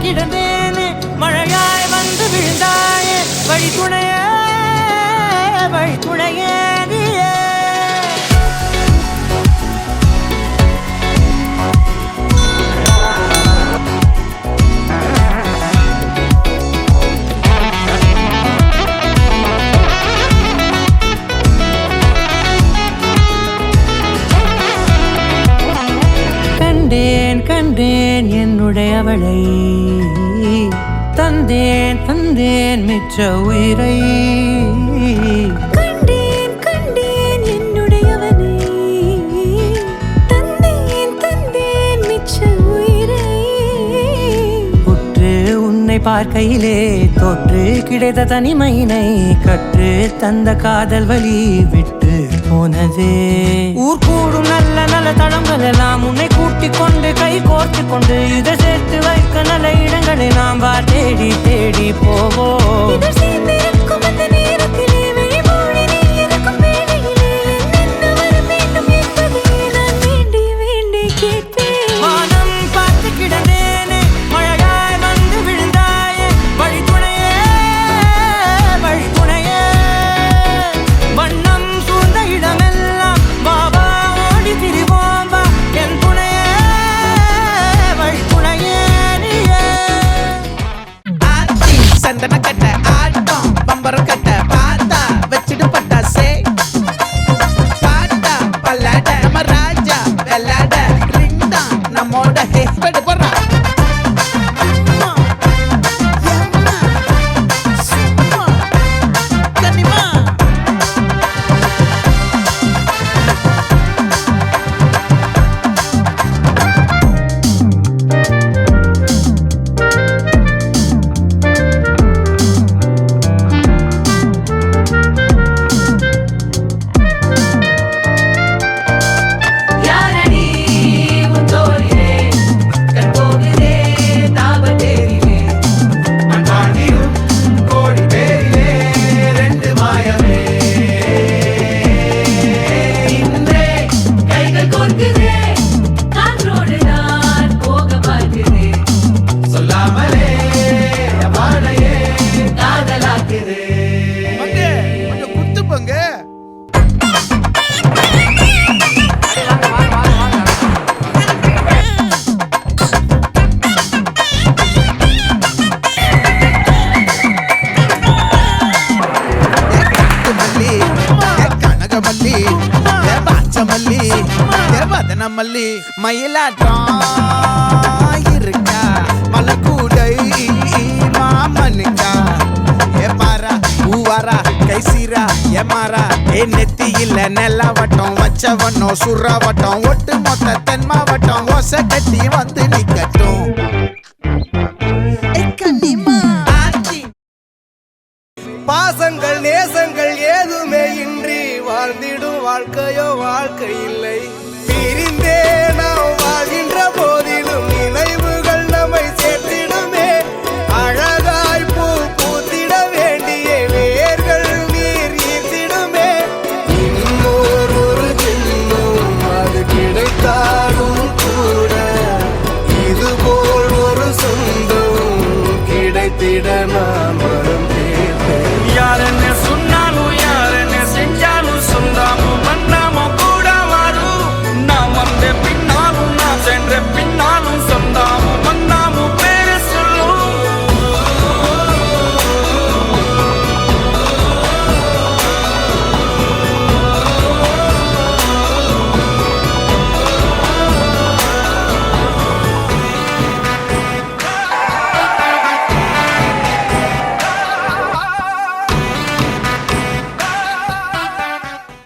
கிடந்தேனே மழையாய் வந்து விழுந்தாயே வழி துணையே நீயே கண்டேன் என்னுடையவளை தந்தேன் மிச்ச உயிரை கண்டேன் என்னுடையவனை தந்தேன் மிச்ச உயிரை உற்று உன்னை பார்க்கையிலே தோற்று கிடைத்த தனிமையினை கற்று தந்த காதல் வழி விட்டு போனதே ஊர் கூடும் நல்ல நல்ல தளங்கள் எல்லாம் உன்னை கூட்டிக் கொண்டு கை கோர்த்து கொண்டு இதை சேர்த்து வைக்க நல்ல இடங்களை நாம் வா தேடி போவோம் சந்தன கட்ட ஆட்டம் பம்பரம் கட்ட பாத்தா வச்சிடு பட்டாசே பாட்டா பல்லாட நம்ம ராஜா வெள்ளாட ரிங் தான் நம்மோட ஹெப்படு போடுறா மல்லி மயிலாட்டம் இருக்கா மலக்கூடை மாமனுக்கா ஏ பாரா பூவாரா கைசீரா ஏ மாறா ஏ நெத்தி இல்ல நெல்லவட்டம் வச்சவட்டம் சுறவட்டம் ஒட்டு மொத்த தென் மாவட்டம் ஒச கட்டி வந்து நிக்கட்டும் பாசங்கள் நேசங்கள் ஏதுமே இன்றி வாழ்ந்திடும் வாழ்க்கையோ வாழ்க்கை இல்லை பிரிந்தே